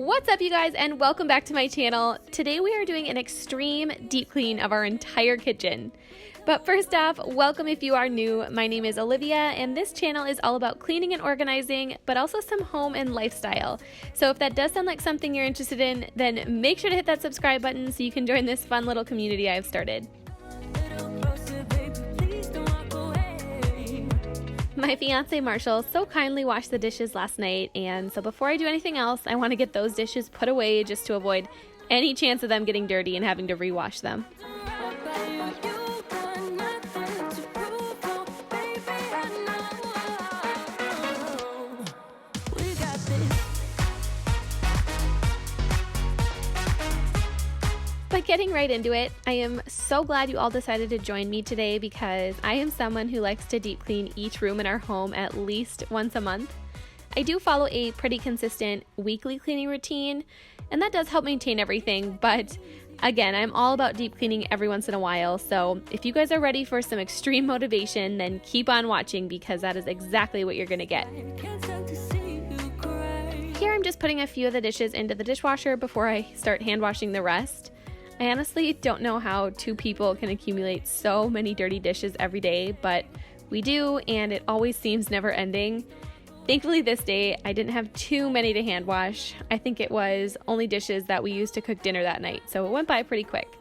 What's up, you guys, and welcome back to my channel. Today we are doing an extreme deep clean of our entire kitchen. But first off, welcome if you are new. My name is Olivia, and this channel is all about cleaning and organizing, but also some home and lifestyle. So if that does sound like something you're interested in, then make sure to hit that subscribe button so you can join this fun little community I've started. My fiance Marshall so kindly washed the dishes last night, and so before I do anything else, I want to get those dishes put away just to avoid any chance of them getting dirty and having to rewash them. But getting right into it, I am so glad you all decided to join me today because I am someone who likes to deep clean each room in our home at least once a month. I do follow a pretty consistent weekly cleaning routine, and that does help maintain everything, but again, I'm all about deep cleaning every once in a while, so if you guys are ready for some extreme motivation, then keep on watching because that is exactly what you're gonna get. Here I'm just putting a few of the dishes into the dishwasher before I start hand washing the rest. I honestly don't know how two people can accumulate so many dirty dishes every day, but we do, and it always seems never ending. Thankfully this day, I didn't have too many to hand wash. I think it was only dishes that we used to cook dinner that night, so it went by pretty quick.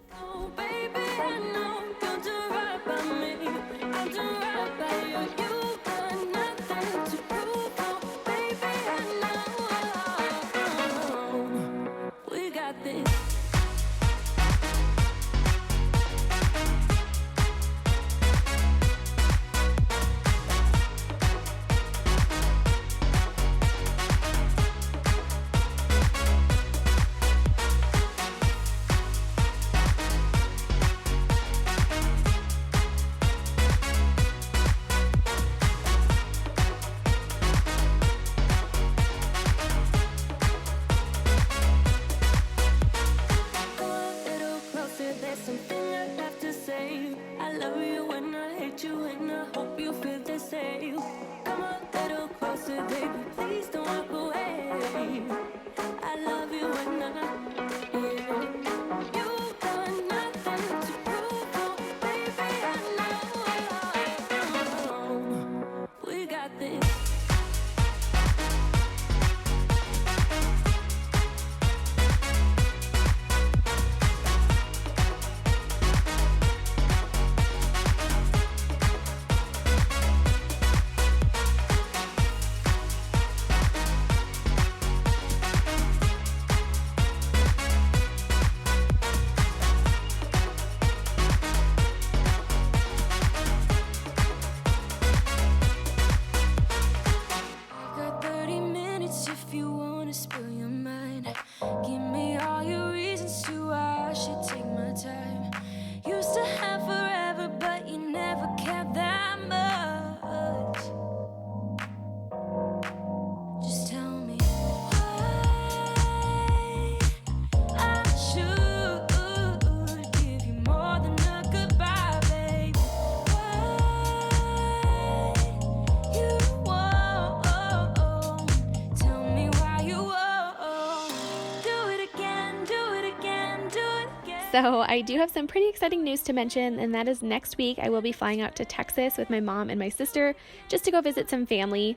So I do have some pretty exciting news to mention, and that is next week I will be flying out to Texas with my mom and my sister just to go visit some family.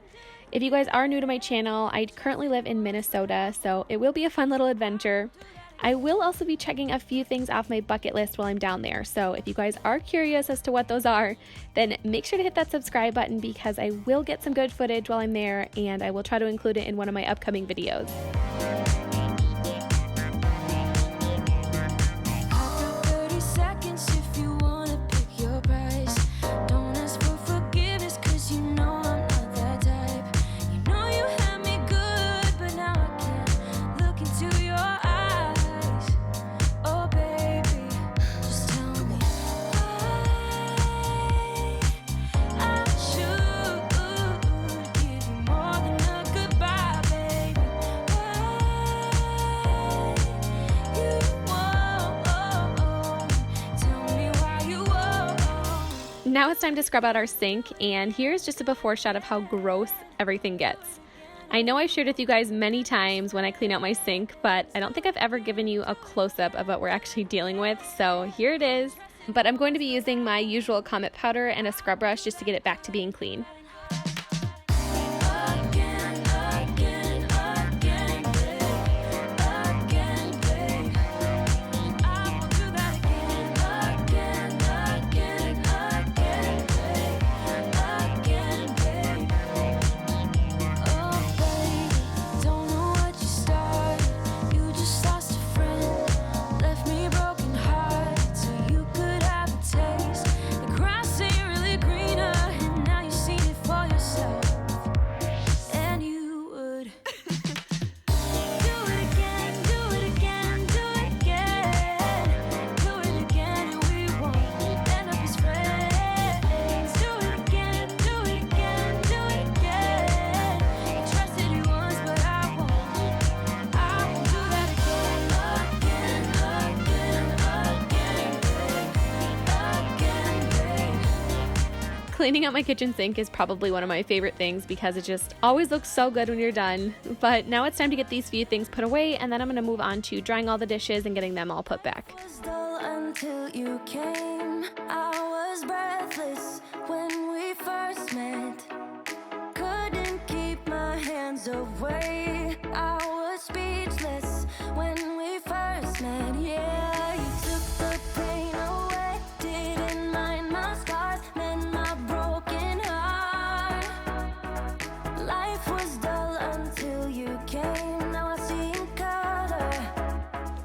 If you guys are new to my channel, I currently live in Minnesota, so it will be a fun little adventure. I will also be checking a few things off my bucket list while I'm down there, so if you guys are curious as to what those are, then make sure to hit that subscribe button because I will get some good footage while I'm there, and I will try to include it in one of my upcoming videos. Now it's time to scrub out our sink, and here's just a before shot of how gross everything gets. I know I've shared with you guys many times when I clean out my sink, but I don't think I've ever given you a close-up of what we're actually dealing with, so here it is. But I'm going to be using my usual Comet powder and a scrub brush just to get it back to being clean. Cleaning out my kitchen sink is probably one of my favorite things because it just always looks so good when you're done. But now it's time to get these few things put away, and then I'm going to move on to drying all the dishes and getting them all put back. Until you came, I was breathless when we first met. Couldn't keep my hands away. I was speechless when we first met. Yeah, you took the pain away. Didn't mind my scars, mend my broken heart. Life was dull until you came. Now I see in color.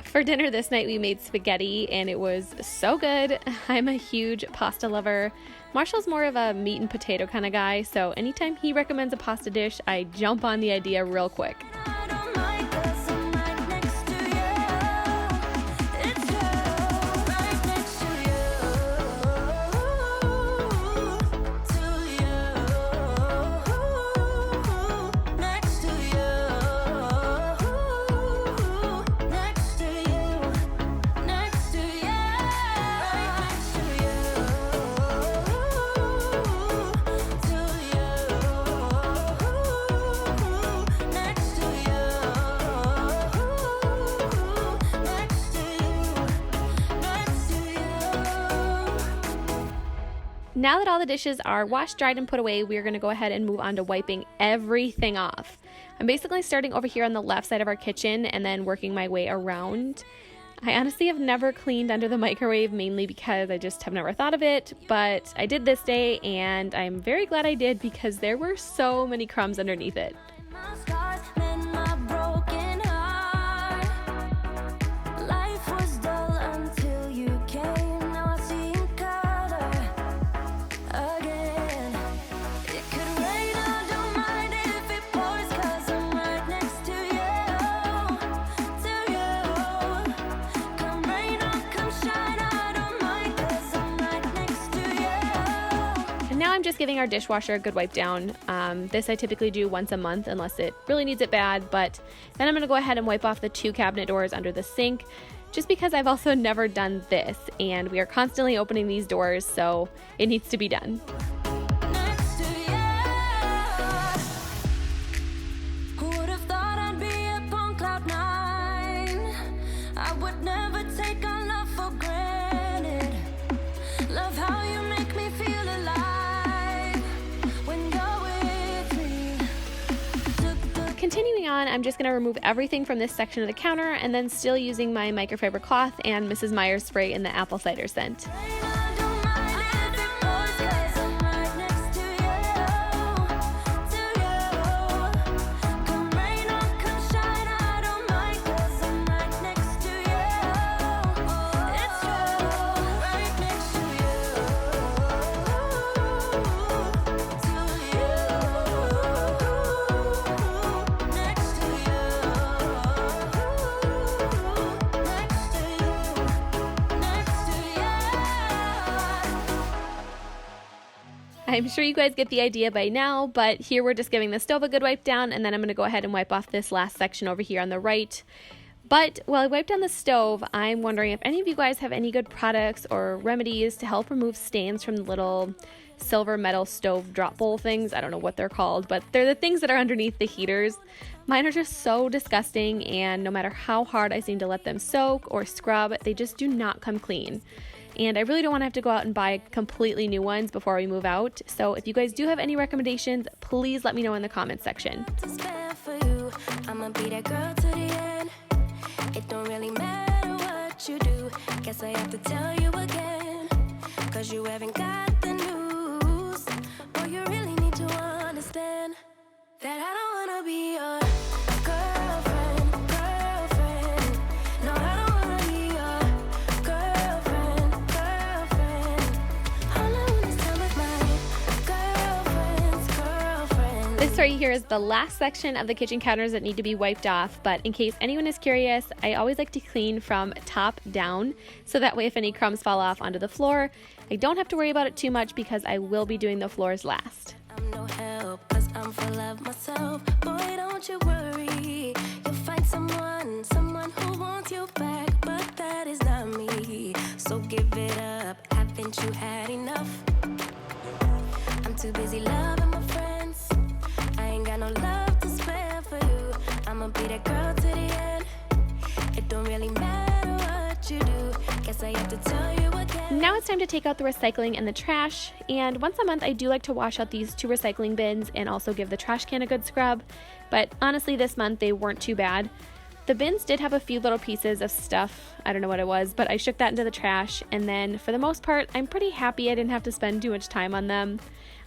For dinner this night, we made spaghetti, and it was so good. I'm a huge pasta lover. Marshall's more of a meat and potato kind of guy, so anytime he recommends a pasta dish, I jump on the idea real quick. I don't mind 'cause I'm right next to you. It's you, right next to you. To you. Next to you. Next to you. Next to you. Right next to you. To you. Next to you. Next to you. Next to you. Now that all the dishes are washed, dried, and put away, we're going to go ahead and move on to wiping everything off. I'm basically starting over here on the left side of our kitchen and then working my way around. I honestly have never cleaned under the microwave, mainly because I just have never thought of it, but I did this day, and I'm very glad I did because there were so many crumbs underneath it. My scars mend my broken heart. Life was dull until you came. Now I see in color again. It could rain, I don't mind if it pours, 'cause I'm right next to you. To you. Come rain or come shine, I don't mind, 'cause I'm right next to you. And now I'm just giving our dishwasher a good wipe down. This I typically do once a month unless it really needs it bad, but then I'm going to go ahead and wipe off the 2 cabinet doors under the sink, just because I've also never done this, and we are constantly opening these doors, so it needs to be done. Next to you. Who would have thought I'd be up on cloud 9? I would never take our love for granted. Love how you make me feel alive when you're with me. Took the Continuing on, I'm just going to remove everything from this section of the counter, and then still using my microfiber cloth and Mrs. Meyer's spray in the apple cider scent. rain, I don't mind if it pours, 'cause I'm right next to you. To you. Come rain or come shine, I don't mind, 'cause I'm right next to you. It's you, right next to you. To you. Next to you. Next to you. Next to you. I'm sure you guys get the idea by now, but here we're just giving the stove a good wipe down, and then I'm going to go ahead and wipe off this last section over here on the right. But while I wipe down the stove, I'm wondering if any of you guys have any good products or remedies to help remove stains from the little silver metal stove drop bowl things. I don't know what they're called, but they're the things that are underneath the heaters. Mine are just so disgusting, and no matter how hard I seem to let them soak or scrub, they just do not come clean. And I really don't want to have to go out and buy completely new ones before we move out. So if you guys do have any recommendations, please let me know in the comments section. It don't really matter what you do. Guess I have to tell you again, 'cause you haven't got the news. Boy, you really need to understand that I don't wanna be your girlfriend. No, I don't wanna be your girlfriend. All I want is time with my girlfriend. This right here is the last section of the kitchen counters that need to be wiped off, but in case anyone is curious, I always like to clean from top down, so that way if any crumbs fall off onto the floor, I don't have to worry about it too much because I will be doing the floors last. I'm no help, 'cause I'm full of myself. Boy, don't you worry, you'll find someone who wants you back, but that is not me. So give it up, haven't you had enough? I'm too busy loving my friends. I ain't got no love to spare for you. I'ma be that girl to the end. It don't really matter what you do. Guess I have to tell you again. Now it's time to take out the recycling and the trash, and once a month I do like to wash out these 2 recycling bins and also give the trash can a good scrub, but honestly this month they weren't too bad. The bins did have a few little pieces of stuff, I don't know what it was, but I shook that into the trash, and then for the most part I'm pretty happy I didn't have to spend too much time on them.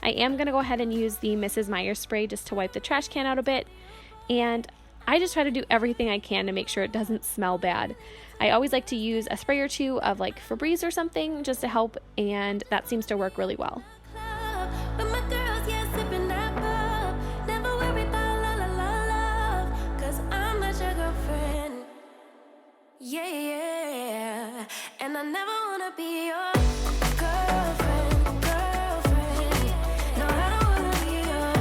I am going to go ahead and use the Mrs. Meyer's spray just to wipe the trash can out a bit, and I just try to do everything I can to make sure it doesn't smell bad. I always like to use a spray or two of like Febreze or something just to help, and that seems to work really well. With my girls, yeah, sipping that pub. Never worry about love, 'cause I'm not your girlfriend. Yeah, and I never wanna be your girlfriend. No, I don't wanna be your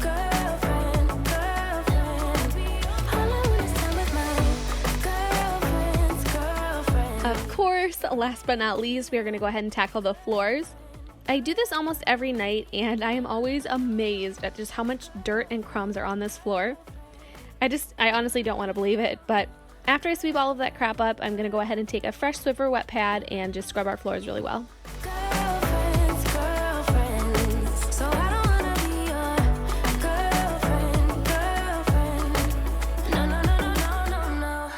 girlfriend. All I want is time with my girlfriend. Of course, last but not least, we are going to go ahead and tackle the floors. I do this almost every night, and I am always amazed at just how much dirt and crumbs are on this floor. I honestly don't want to believe it, but after I sweep all of that crap up, I'm going to go ahead and take a fresh Swiffer wet pad and just scrub our floors really well. Girlfriends. So I don't wanna be your girlfriend. No, no, no, no, no, no, no.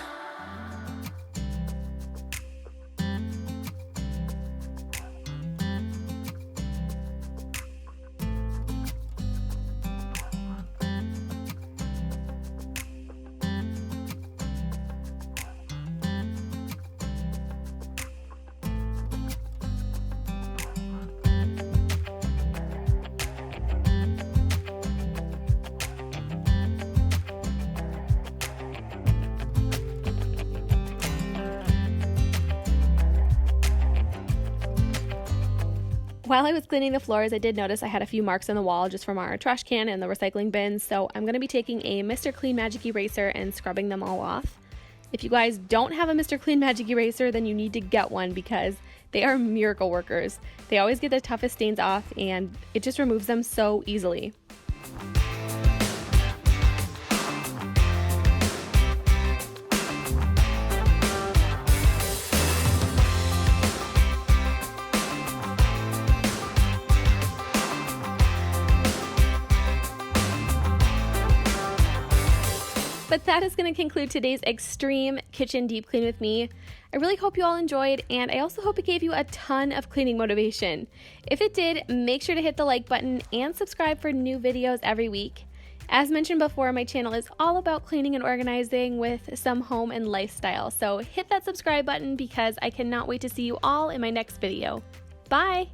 While I was cleaning the floors, I did notice I had a few marks on the wall just from our trash can and the recycling bin, so I'm going to be taking a Mr. Clean Magic Eraser and scrubbing them all off. If you guys don't have a Mr. Clean Magic Eraser, then you need to get one because they are miracle workers. They always get the toughest stains off, and it just removes them so easily. But that is going to conclude today's extreme kitchen deep clean with me. I really hope you all enjoyed, and I also hope it gave you a ton of cleaning motivation. If it did, make sure to hit the like button and subscribe for new videos every week. As mentioned before, my channel is all about cleaning and organizing with some home and lifestyle, so hit that subscribe button because I cannot wait to see you all in my next video. Bye!